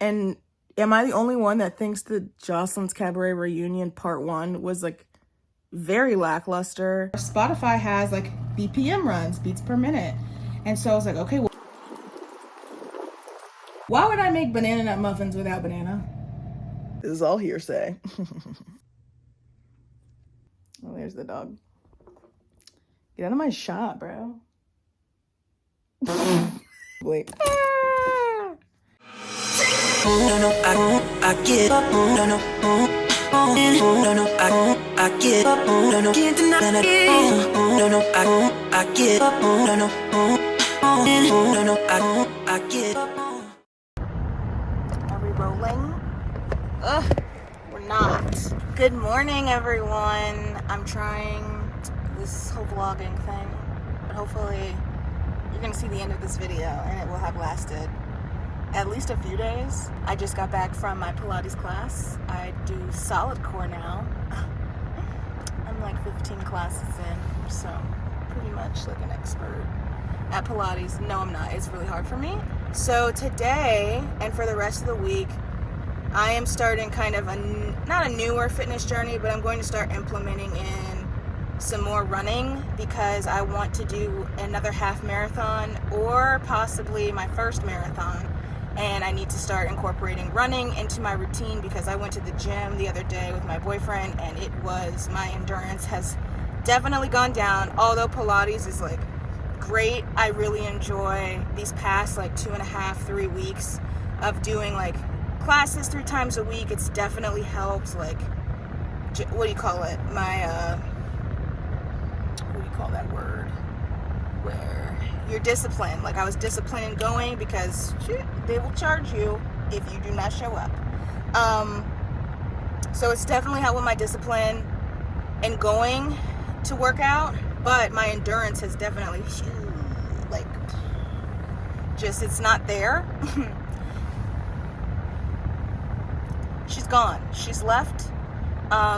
And am I the only one that thinks that Joseline's Cabaret Reunion Part 1 was like very lackluster? Spotify has like BPM runs, beats per minute. And so I was like, okay, well, why would I make banana nut muffins without banana? This is all hearsay. Oh, there's the dog. Get out of my shot, bro. Wait. No, no, I get up. No, no, no, no, I get up. No, no, can't deny it. No, no, I get up. No, no, no, no, I get up. Are we rolling? Ugh, we're not. Good morning, everyone. I'm trying this whole vlogging thing, but hopefully you're gonna see the end of this video and it will have lasted at least a few days. I just got back from my Pilates class. I do solid core now. I'm like 15 classes in, so pretty much like an expert at Pilates. No, I'm not. It's really hard for me. So today and for the rest of the week, I am starting kind of not a newer fitness journey, but I'm going to start implementing in some more running because I want to do another half marathon or possibly my first marathon. And I need to start incorporating running into my routine because I went to the gym the other day with my boyfriend and my endurance has definitely gone down. Although Pilates is like great, I really enjoy these past like 2.5, 3 weeks of doing like classes 3 times a week. It's definitely helped like, what do you call it? What do you call that word? Where you're disciplined. Like I was disciplined in going because they will charge you if you do not show up. So it's definitely helped with my discipline in going to work out, but my endurance has definitely like just it's not there. She's gone. She's left.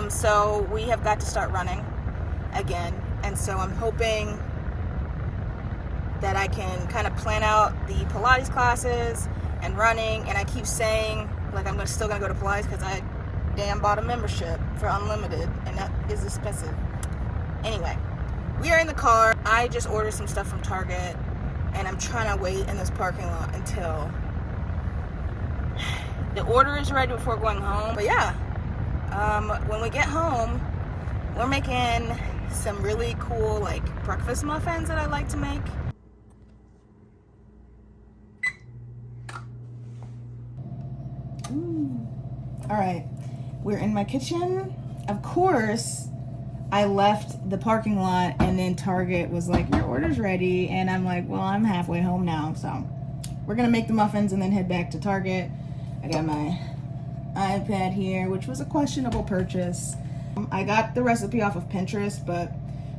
So we have got to start running again. And so I'm hoping that I can kind of plan out the Pilates classes and running. And I keep saying, like, I'm still going to go to Pilates because I damn bought a membership for unlimited. And that is expensive. Anyway, we are in the car. I just ordered some stuff from Target. And I'm trying to wait in this parking lot until the order is ready before going home. But yeah, when we get home, we're making some really cool like breakfast muffins that I like to make. All right, we're in my kitchen. Of course, I left the parking lot and then Target was like, your order's ready. And I'm like, well, I'm halfway home now. So we're gonna make the muffins and then head back to Target. I got my iPad here, which was a questionable purchase. I got the recipe off of Pinterest, but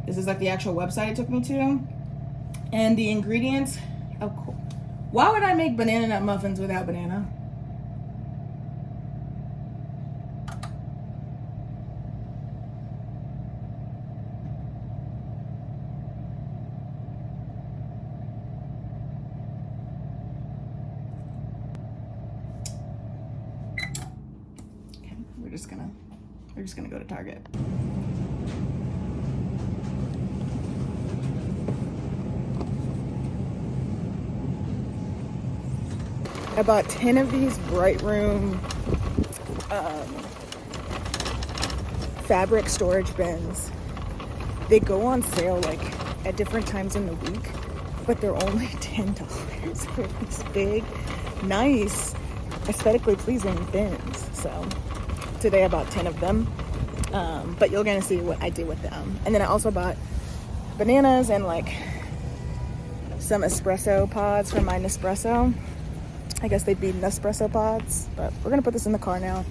this is like the actual website it took me to. And the ingredients, of course. Why would I make banana nut muffins without banana? We're just gonna go to Target. I bought 10 of these Bright Room fabric storage bins. They go on sale like at different times in the week, but they're only $10 for these big, nice, aesthetically pleasing bins. So today I bought 10 of them, but you're gonna see what I do with them. And then I also bought bananas and like some espresso pods from my Nespresso. I guess they'd be Nespresso pods, but we're gonna put this in the car now.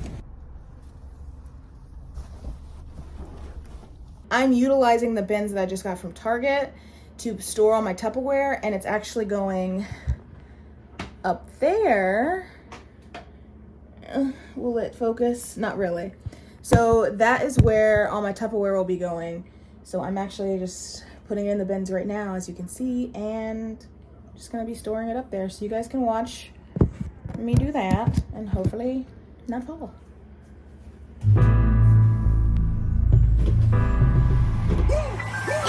I'm utilizing the bins that I just got from Target to store all my Tupperware, and it's actually going up there. Will it focus? Not really. So that is where all my Tupperware will be going. So I'm actually just putting it in the bins right now, as you can see, and just gonna be storing it up there so you guys can watch me do that and hopefully not fall.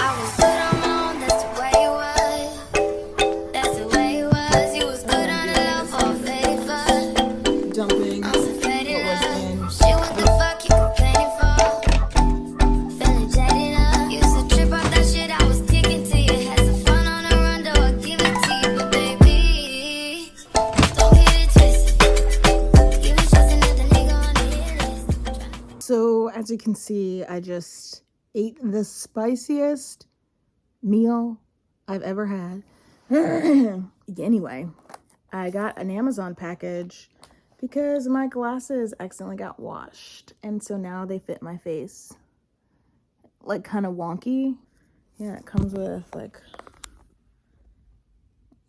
I was good on my own, that's the way it was. That's the way it was. You was good on the low for a favor. Dumping On some faded what was love. in. Shit, what the fuck you complaining for? Feeling jaded up. Used to trip off that shit I was kicking to you. Had some fun on the run, though I give it to you. But baby, don't get it twisted. You was just another nigga on the hit list. So as you can see, I just ate the spiciest meal I've ever had. Anyway, I got an Amazon package because my glasses accidentally got washed, and so now they fit my face like kind of wonky. Yeah, it comes with like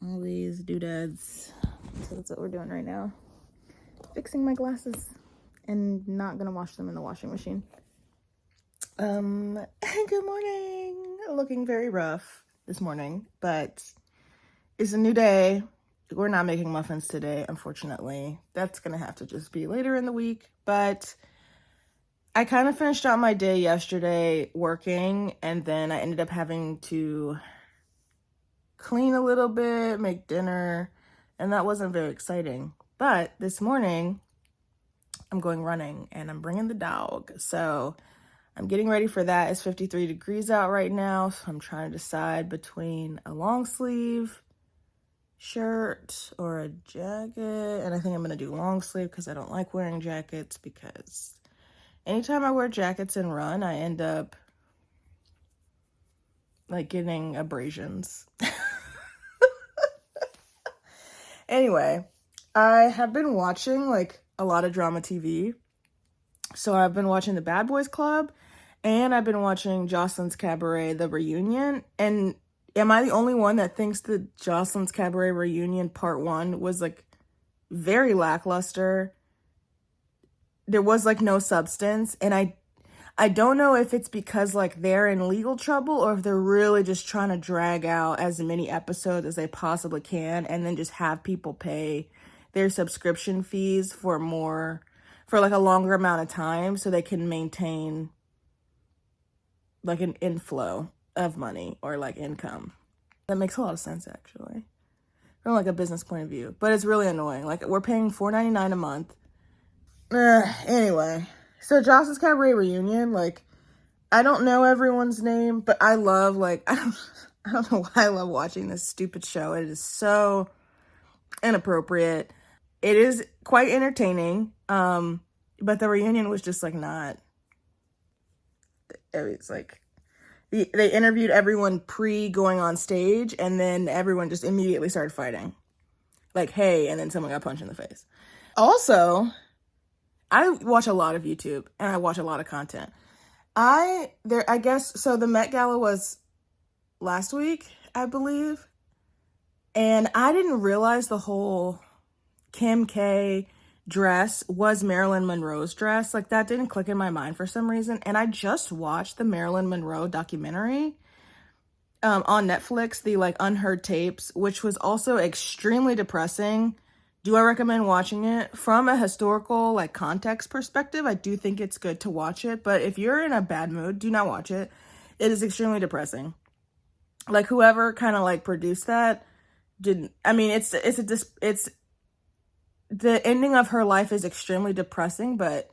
all these doodads. So that's what we're doing right now, fixing my glasses and not gonna wash them in the washing machine. Good morning. Looking very rough this morning, but it's a new day. We're not making muffins today, unfortunately. That's gonna have to just be later in the week, but I kind of finished out my day yesterday working, and then I ended up having to clean a little bit, make dinner, and that wasn't very exciting. But this morning, I'm going running, and I'm bringing the dog, so I'm getting ready for that. It's 53 degrees out right now, so I'm trying to decide between a long sleeve shirt or a jacket, and I think I'm going to do long sleeve because I don't like wearing jackets, because anytime I wear jackets and run, I end up like getting abrasions. Anyway, I have been watching like a lot of drama TV. So I've been watching The Bad Boys Club, and I've been watching Joseline's Cabaret, the reunion. And am I the only one that thinks that Joseline's Cabaret reunion part 1 was like very lackluster? There was like no substance, and I don't know if it's because like they're in legal trouble or if they're really just trying to drag out as many episodes as they possibly can and then just have people pay their subscription fees for like a longer amount of time so they can maintain like an inflow of money or like income. That makes a lot of sense actually from like a business point of view, but it's really annoying. Like we're paying $4.99 a month. Anyway, so Joss's Cabaret reunion, like I don't know everyone's name, but I love like I don't know why I love watching this stupid show. It is so inappropriate. It is quite entertaining. But the reunion was just like not. It's like they interviewed everyone pre going on stage, and then everyone just immediately started fighting. Like, hey, and then someone got punched in the face. Also, I watch a lot of YouTube and I watch a lot of content. I guess so the Met Gala was last week, I believe. And I didn't realize the whole Kim K dress was Marilyn Monroe's dress. Like that didn't click in my mind for some reason. And I just watched the Marilyn Monroe documentary on Netflix, the like Unheard Tapes, which was also extremely depressing. Do I recommend watching it? From a historical like context perspective, I do think it's good to watch it, but if you're in a bad mood, do not watch it. It is extremely depressing. Like whoever kind of like produced that didn't, I mean, it's the ending of her life is extremely depressing, but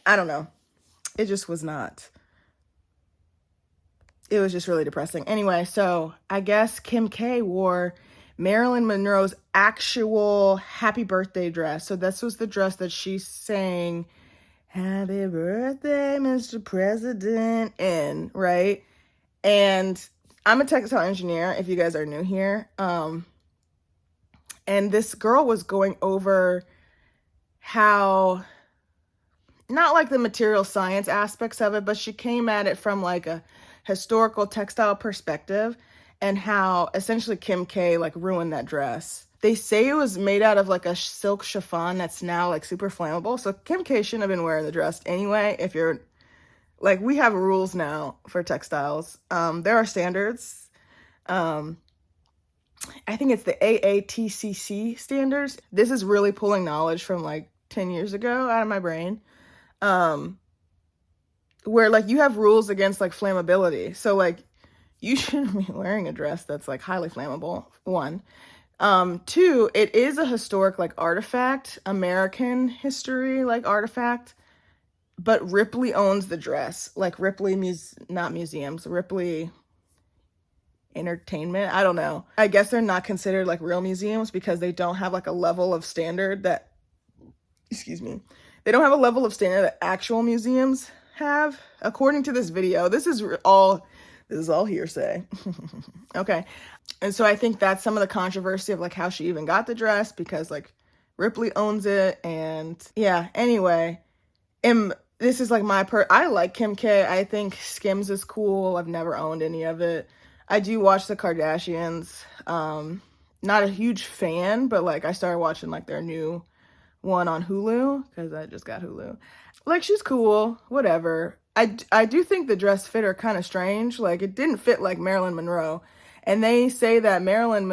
I don't know. It just was not. It was just really depressing. Anyway, so I guess Kim K wore Marilyn Monroe's actual happy birthday dress. So this was the dress that she sang "Happy Birthday, Mr. President" in, right? And I'm a textile engineer, if you guys are new here. And this girl was going over how, not like the material science aspects of it, but she came at it from like a historical textile perspective and how essentially Kim K like ruined that dress. They say it was made out of like a silk chiffon that's now like super flammable. So Kim K shouldn't have been wearing the dress anyway. If you're like, we have rules now for textiles. There are standards. I think it's the AATCC standards. This is really pulling knowledge from like 10 years ago out of my brain. Where like you have rules against like flammability. So like you shouldn't be wearing a dress that's like highly flammable, 1. 2, it is a historic like artifact, American history like artifact, but Ripley owns the dress. Like Ripley, not museums, Ripley Entertainment, I don't know. I guess they're not considered like real museums because they don't have like a level of standard that, they don't have a level of standard that actual museums have. According to this video, this is all hearsay. Okay. And so I think that's some of the controversy of like how she even got the dress, because like Ripley owns it. And yeah, anyway, this is like I like Kim K. I think Skims is cool. I've never owned any of it. I do watch the Kardashians. Not a huge fan, but like I started watching like their new one on Hulu because I just got Hulu. Like she's cool, whatever. I do think the dress fit her kind of strange. Like it didn't fit like Marilyn Monroe. And they say that Marilyn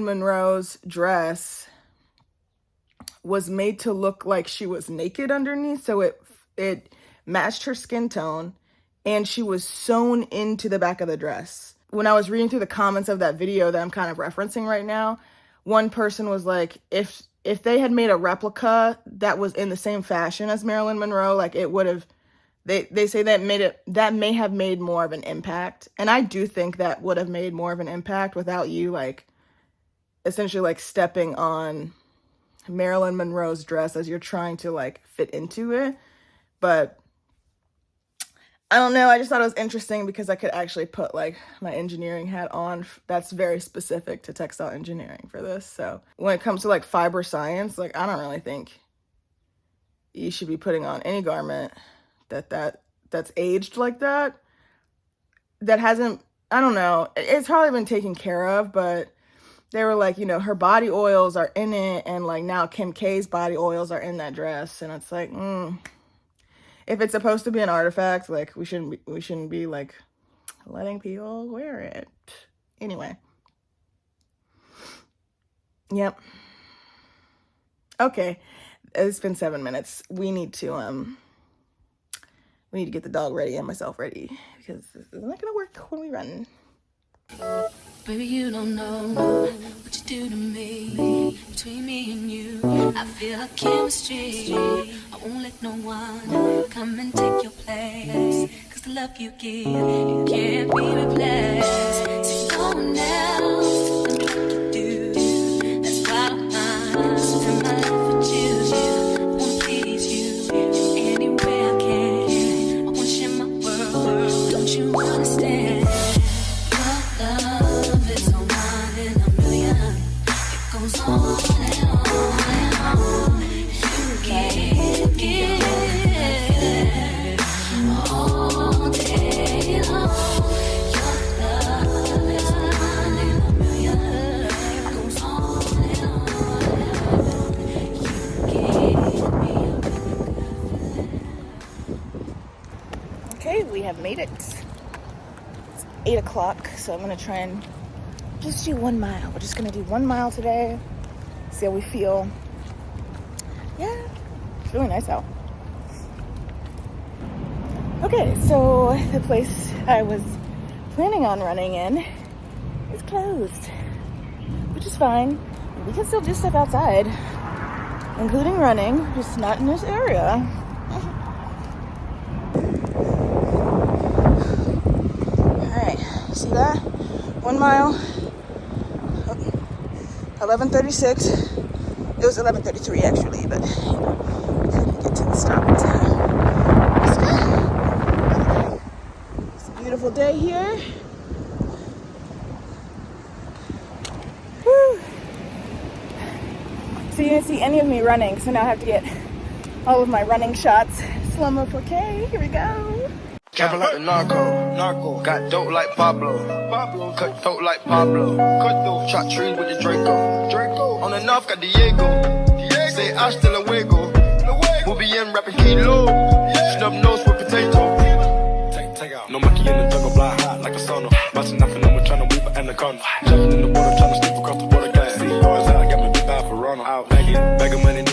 Monroe's dress was made to look like she was naked underneath, so it matched her skin tone, and she was sewn into the back of the dress. When I was reading through the comments of that video that I'm kind of referencing right now, one person was like, if they had made a replica that was in the same fashion as Marilyn Monroe, like it would have, they say that may have made more of an impact. And I do think that would have made more of an impact without you like essentially like stepping on Marilyn Monroe's dress as you're trying to like fit into it. But I don't know, I just thought it was interesting because I could actually put like my engineering hat on that's very specific to textile engineering for this. So when it comes to like fiber science, like I don't really think you should be putting on any garment that's aged like that hasn't, I don't know, it's probably been taken care of, but they were like, you know, her body oils are in it, and like now Kim K's body oils are in that dress, and it's like, if it's supposed to be an artifact, like we shouldn't be like letting people wear it. Anyway. Yep. Okay. It's been 7 minutes. We need to get the dog ready and myself ready because this is not gonna work when we run. Baby, you don't know what you do to me. Between me and you, I feel a chemistry. I won't let no one come and take your place. Cause the love you give, you can't be replaced. So no one else can do what you do. That's why I spend my life with you. I wanna please you any way I can. I wanna share my world. Don't you understand? Love is no one in a million. It goes on and on and on. You can't get it all day long. Your love is no one in a million. It goes on and on and on. You give me a Okay, we have made it. 8 o'clock, so I'm gonna try and just do 1 mile. We're just gonna do 1 mile today, see how we feel. Yeah, it's really nice out. Okay, so the place I was planning on running in is closed, which is fine. We can still do stuff outside, including running, just not in this area. See that? 1 mile, 11:36. It was 11:33 actually, but we couldn't get to the stop in time. It's a beautiful day here. Woo. So you didn't see any of me running, so now I have to get all of my running shots. Slow-mo 4K, here we go. Trapping like the narco. Got dope like Pablo. Cut throat like Pablo. Shot trees with the Draco. On the north got Diego. Say hasta luego. We'll be in rapping kilo. Snub nose with potato. Take out. No monkey in the jungle, blind hot like a sono. Busting nothing, no one trying to weave an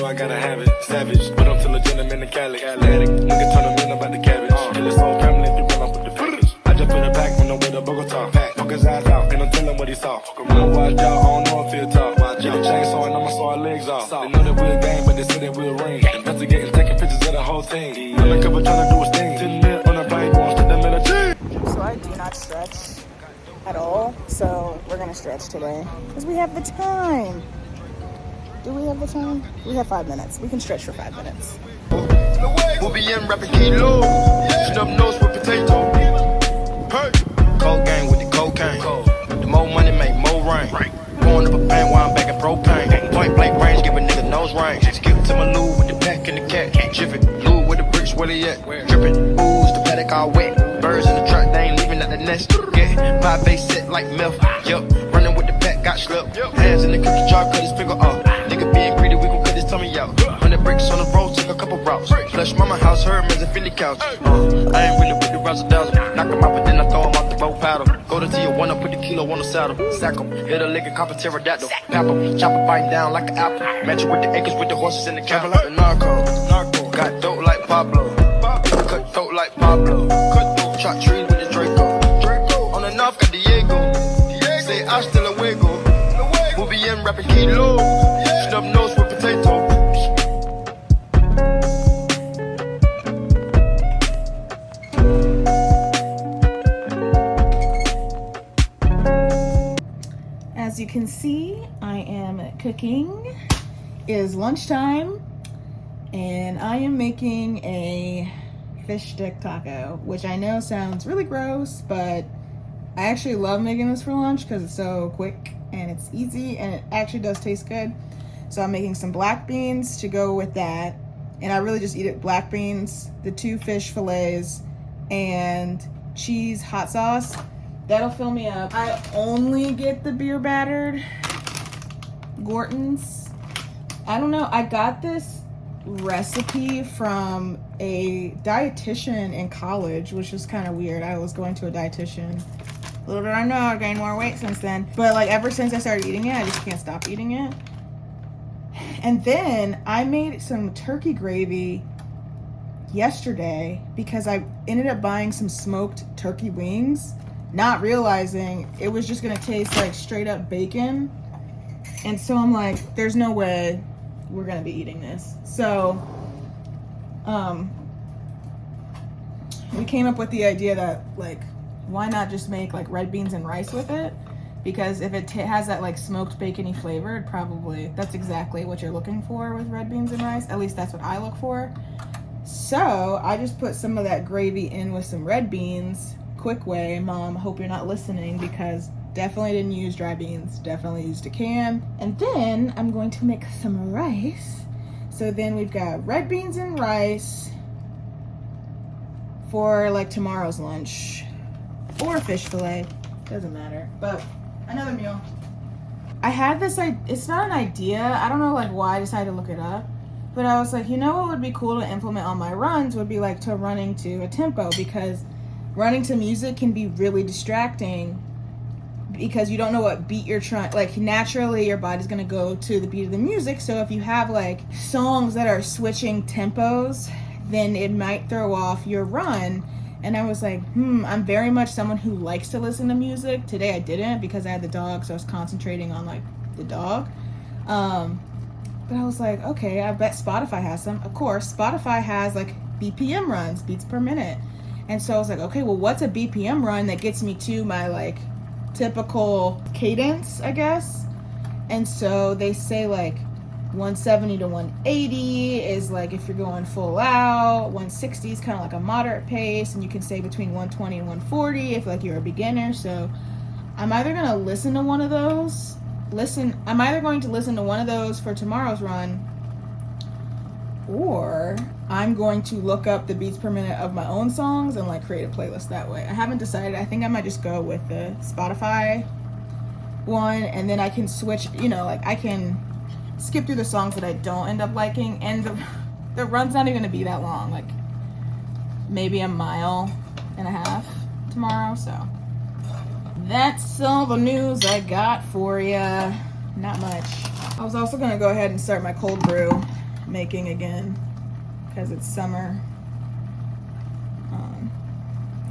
know I gotta have it. Savage, but I'm still a gentleman in Cali. Atlantic, nigga turn them in about the cabbage. Kill his whole family if you run off with the package. I just put it back on the way to Bogota. Poke his eyes out, and I'm telling what he saw. I'ma watch out, I don't know if he'll talk. Get a chainsaw and I'ma saw our legs off. They know that we're a gang, but they say that we're a ring. Investigating, taking pictures of the whole team. Undercover trying to do his thing. 10 mil on a plane, going straight to military. So I do not stretch at all. So we're gonna stretch today because we have the time. Do we have the time? We have 5 minutes. We can stretch for 5 minutes. We'll be in rapping kilo. Snub nose with potato. Hey. Cold gang with the cocaine. The more money make more rain. Going up a bank while I'm back in propane. Point blank range, give a nigga nose range. Skip to my loo with the pack and the cat. Jiffy, Lou with the bricks, where they at? Drippin', ooze, the paddock all wet. Birds in the truck, they ain't leaving at the nest. Get my face set like milk. Yup, running with the pack, got slipped. Hands in the cookie jar, cut his finger off. Nigga being greedy, we gon' cut his tummy out. 100 bricks on the road, took a couple routes. Flush mama house, Hermes and Philly couch. I ain't really with the razzle dazzle. Knock him out, but then I throw him off the boat paddle. Go to Tijuana, put the kilo on the saddle. Sack him, hit a lick and cop a pterodactyl. Pap him, chop a bite down like an apple. Match it with the acres, with the horses in the cattle. The narco, got dope like Pablo. Cut throat like Pablo. Chop trees with the Draco. On the north, got Diego. Say hasta luego. We'll be in rapping kilo. Snub nose with potato. As you can see, I am cooking. It is lunchtime, and I am making a fish stick taco, which I know sounds really gross, but I actually love making this for lunch because it's so quick and it's easy and it actually does taste good. So I'm making some black beans to go with that, and I really just eat it black beans, the 2 fish fillets, and cheese hot sauce. That'll fill me up. I only get the beer battered Gorton's. I don't know, I got this recipe from a dietitian in college, which was kind of weird. I was going to a dietitian. Little did I know I gained more weight since then. But like ever since I started eating it, I just can't stop eating it. And then I made some turkey gravy yesterday because I ended up buying some smoked turkey wings, not realizing it was just gonna taste like straight up bacon. And so I'm like, there's no way we're gonna be eating this. So we came up with the idea that like, why not just make like red beans and rice with it? Because if it has that like smoked bacony flavor, it probably, that's exactly what you're looking for with red beans and rice. At least that's what I look for. So I just put some of that gravy in with some red beans. Quick way, Mom, hope you're not listening, because definitely didn't use dry beans, definitely used a can. And then I'm going to make some rice. So then we've got red beans and rice for like tomorrow's lunch, or fish fillet, doesn't matter, but another meal. I had this, it's not an idea, I don't know like why I decided to look it up, but I was like, you know what would be cool to implement on my runs would be like to running to a tempo, because running to music can be really distracting because you don't know what beat you're trying, like naturally your body's gonna go to the beat of the music. So if you have like songs that are switching tempos, then it might throw off your run. And I was like, I'm very much someone who likes to listen to music. Today I didn't because I had the dog, so I was concentrating on like the dog. But I was like, okay, I bet Spotify has some. Of course, Spotify has like BPM runs, beats per minute. And so I was like, okay, well, what's a BPM run that gets me to my like typical cadence, I guess? And so they say like 170 to 180 is like if you're going full out. 160 is kind of like a moderate pace, and you can say between 120 and 140 if like you're a beginner. So I'm either going to listen to one of those. I'm either going to listen to one of those for tomorrow's run, or I'm going to look up the beats per minute of my own songs and like create a playlist that way. I haven't decided. I think I might just go with the Spotify one, and then I can switch, you know, like I can skip through the songs that I don't end up liking, and the run's not even gonna be that long, like maybe a mile and a half tomorrow. So that's all the news I got for you. Not much. I was also gonna go ahead and start my cold brew making again because it's summer.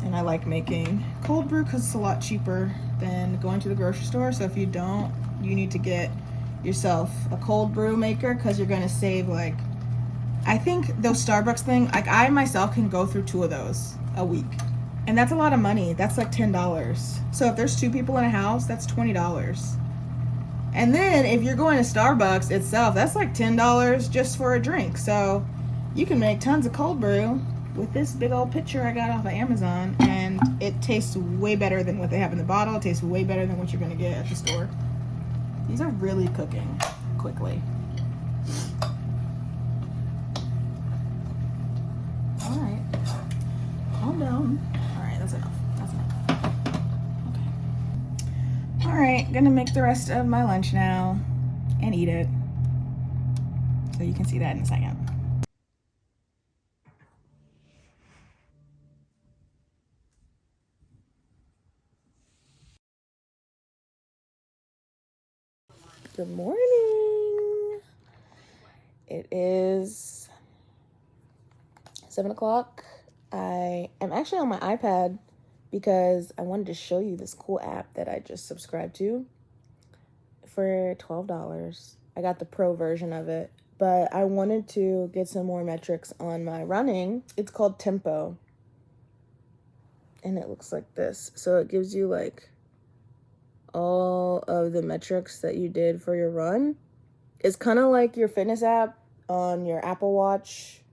And I like making cold brew because it's a lot cheaper than going to the grocery store. So if you don't, you need to get yourself a cold brew maker because you're going to save, like, I think those Starbucks thing, like I myself can go through 2 of those a week. And that's a lot of money. That's like $10. So if there's 2 people in a house, that's $20. And then if you're going to Starbucks itself, that's like $10 just for a drink. So you can make tons of cold brew with this big old pitcher I got off of Amazon, and it tastes way better than what they have in the bottle. It tastes way better than what you're gonna get at the store. These are really cooking quickly. All right, calm down. All right, that's enough. That's enough. Okay. All right, gonna make the rest of my lunch now and eat it. So you can see that in a second. Good morning. It is 7 o'clock. I am actually on my iPad because I wanted to show you this cool app that I just subscribed to for $12. I got the pro version of it, but I wanted to get some more metrics on my running. It's called Tempo, and it looks like this. So it gives you like all of the metrics that you did for your run. It's kind of like your fitness app on your Apple Watch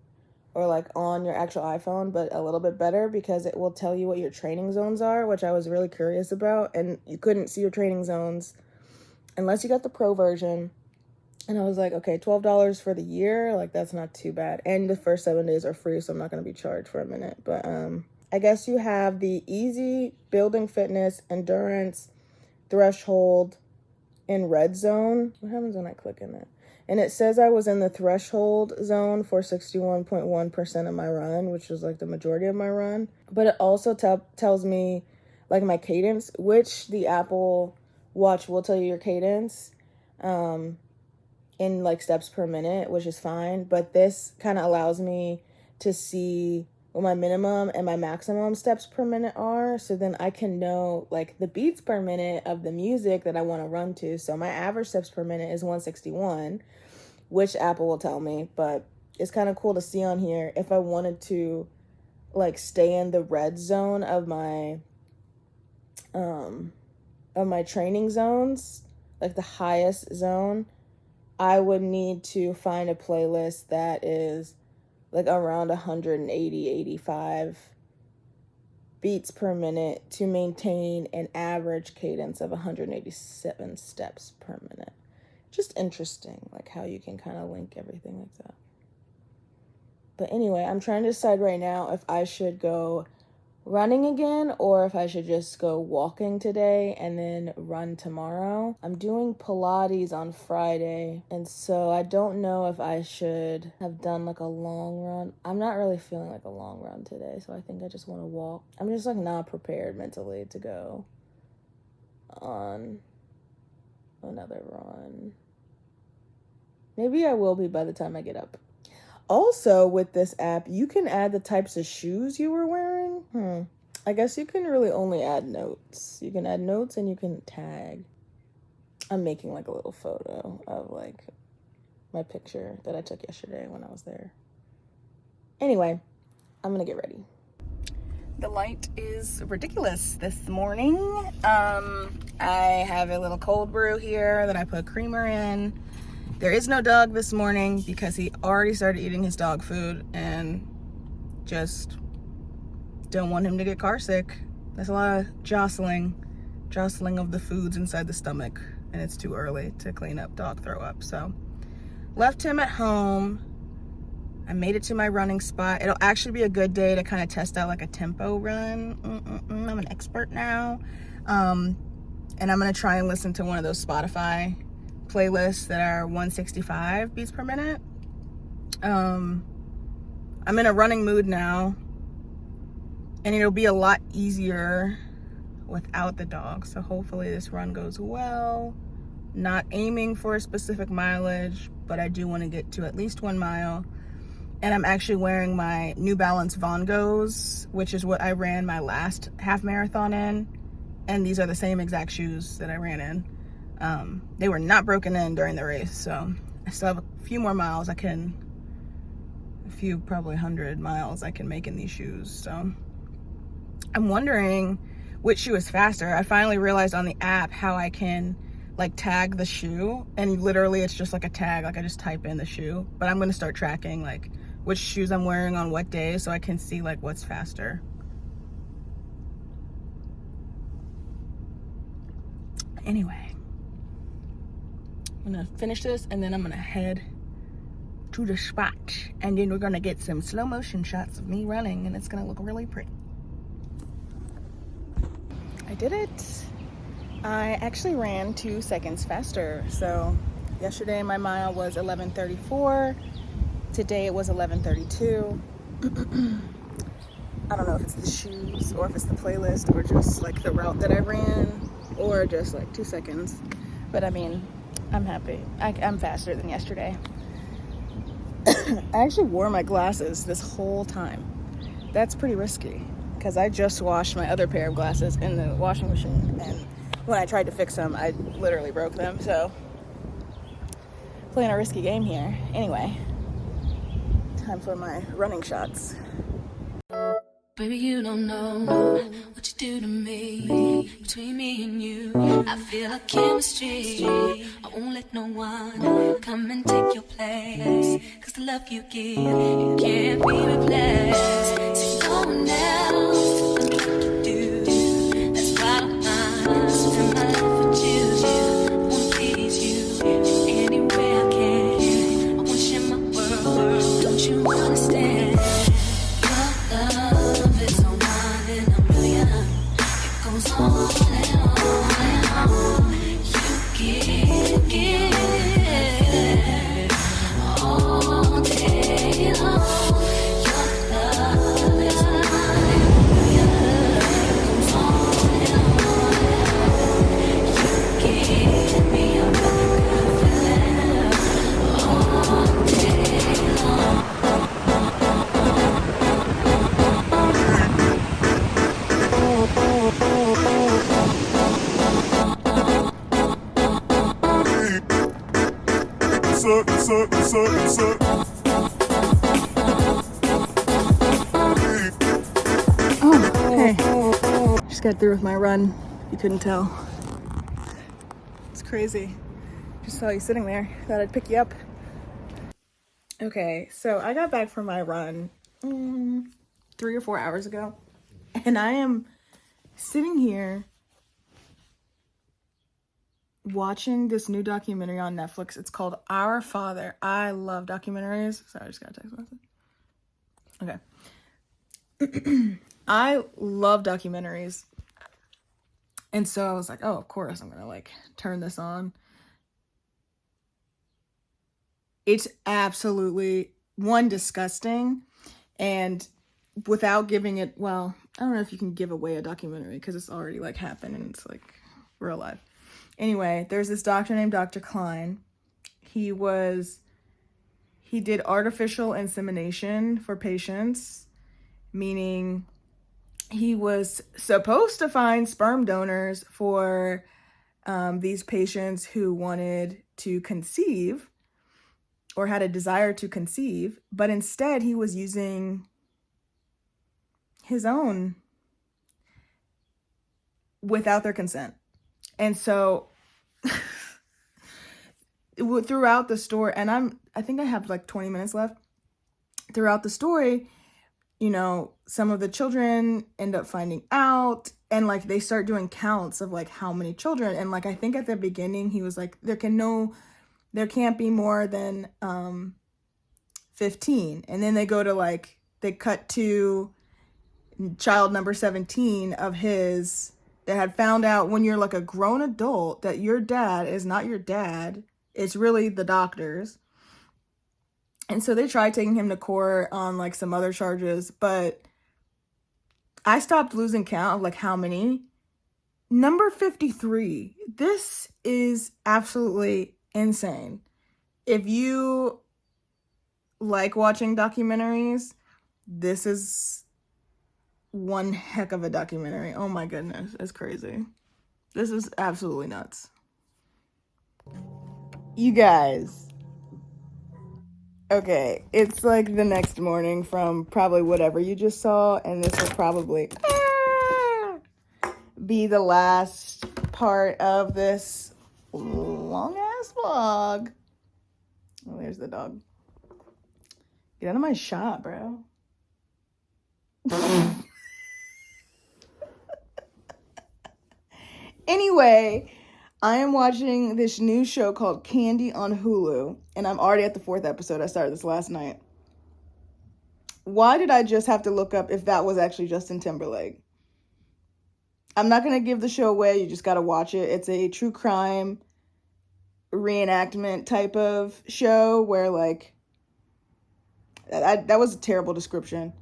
or like on your actual iPhone, but a little bit better because it will tell you what your training zones are, which I was really curious about. And you couldn't see your training zones unless you got the pro version. And I was like, okay, $12 for the year, like that's not too bad. And the first 7 days are free, so I'm not going to be charged for a minute. But I guess you have the easy, building fitness, endurance, threshold, and red zone. What happens when I click in it? And it says I was in the threshold zone for 61.1% of my run, which was like the majority of my run. But it also tells me like my cadence, which the Apple Watch will tell you your cadence in like steps per minute, which is fine. But this kind of allows me to see what my minimum and my maximum steps per minute are, so then I can know like the beats per minute of the music that I want to run to. So my average steps per minute is 161, which Apple will tell me, but it's kind of cool to see on here if I wanted to like stay in the red zone of my training zones, like the highest zone. I would need to find a playlist that is like around 180, 85 beats per minute to maintain an average cadence of 187 steps per minute. Just interesting, like how you can kind of link everything like that. But anyway, I'm trying to decide right now if I should go running again or if I should just go walking today and then run tomorrow. I'm doing Pilates on Friday, and so I don't know if I should have done like a long run. I'm not really feeling like a long run today, so I think I just want to walk. I'm just like not prepared mentally to go on another run. Maybe I will be by the time I get up. Also, with this app, you can add the types of shoes you were wearing. I guess you can really only add notes. You can add notes and you can tag. I'm making like a little photo of like my picture that I took yesterday when I was there. Anyway, I'm gonna get ready. The light is ridiculous this morning. I have a little cold brew here that I put creamer in. There is no dog this morning because he already started eating his dog food and just don't want him to get car sick. There's a lot of jostling of the foods inside the stomach, and it's too early to clean up dog throw up. So left him at home. I made it to my running spot. It'll actually be a good day to kind of test out like a tempo run. I'm an expert now. And I'm gonna try and listen to one of those Spotify playlists that are 165 beats per minute. I'm in a running mood now, and it'll be a lot easier without the dog. So hopefully this run goes well. Not aiming for a specific mileage, but I do want to get to at least 1 mile. And I'm actually wearing my New Balance Vongos, which is what I ran my last half marathon in. And these are the same exact shoes that I ran in. They were not broken in during the race, so I still have a few more miles. Probably 100 miles I can make in these shoes. So I'm wondering which shoe is faster. I finally realized on the app how I can like tag the shoe, and literally it's just like a tag. Like I just type in the shoe, but I'm gonna start tracking like which shoes I'm wearing on what day so I can see like what's faster. Anyway, I'm gonna finish this and then I'm gonna head to the spot, and then we're gonna get some slow motion shots of me running, and it's gonna look really pretty. I did it. I actually ran 2 seconds faster. So yesterday my mile was 11:34. Today it was 11:32. I don't know if it's the shoes or if it's the playlist or just like the route that I ran or just like 2 seconds. But I mean, I'm happy. I'm faster than yesterday. I actually wore my glasses this whole time. That's pretty risky because I just washed my other pair of glasses in the washing machine, and when I tried to fix them, I literally broke them. So playing a risky game here. Anyway, time for my running shots. Baby, you don't know what you do to me. Between me and you, I feel a chemistry. I won't let no one come and take your place. Cause the love you give, it can't be replaced. See, no one else will do what you do. That's why I spend my life with you. I wanna please you any way I can. I wanna share my world, don't you understand? Oh, hey. Just got through with my run. You couldn't tell. It's crazy. Just saw you sitting there. Thought I'd pick you up. Okay, so I got back from my run 3 or 4 hours ago. And I am sitting here watching this new documentary on Netflix. It's called Our Father. I love documentaries. Sorry, I just got a text message. Okay. I love documentaries. And so I was like, oh, of course, I'm gonna like turn this on. It's absolutely disgusting, and without giving it, well, I don't know if you can give away a documentary because it's already like happened and it's like real life. Anyway, there's this doctor named Dr. Klein. He did artificial insemination for patients, meaning he was supposed to find sperm donors for these patients who wanted to conceive or had a desire to conceive, but instead he was using his own without their consent. And so throughout the story, and I think I have like 20 minutes left. Throughout the story, you know, some of the children end up finding out, and like they start doing counts of like how many children. And like I think at the beginning he was like, there can't be more than 15. And then they go to like, they cut to child number 17 of his that had found out when you're like a grown adult that your dad is not your dad. It's really the doctor's. And so they tried taking him to court on like some other charges, but I stopped losing count of like how many. Number 53. This is absolutely insane. If you like watching documentaries, this is one heck of a documentary. Oh my goodness, it's crazy. This is absolutely nuts. You guys. Okay, it's like the next morning from probably whatever you just saw, and this will probably be the last part of this long ass vlog. Oh, there's the dog. Get out of my shot, bro. Anyway, I am watching this new show called Candy on Hulu, and I'm already at the 4th episode. I started this last night. Why did I just have to look up if that was actually Justin Timberlake? I'm not going to give the show away. You just got to watch it. It's a true crime reenactment type of show where, like, that was a terrible description.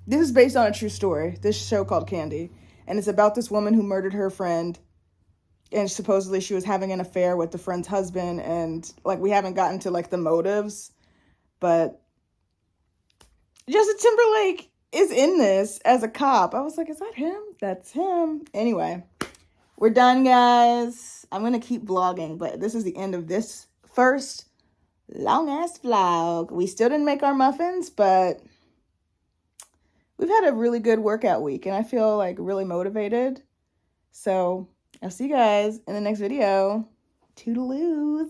This is based on a true story. This show called Candy. And it's about this woman who murdered her friend. And supposedly she was having an affair with the friend's husband. And, like, we haven't gotten to, like, the motives. But Justin Timberlake is in this as a cop. I was like, is that him? That's him. Anyway, we're done, guys. I'm going to keep vlogging. But this is the end of this first long-ass vlog. We still didn't make our muffins, but we've had a really good workout week. And I feel, like, really motivated. So I'll see you guys in the next video. Toodaloos.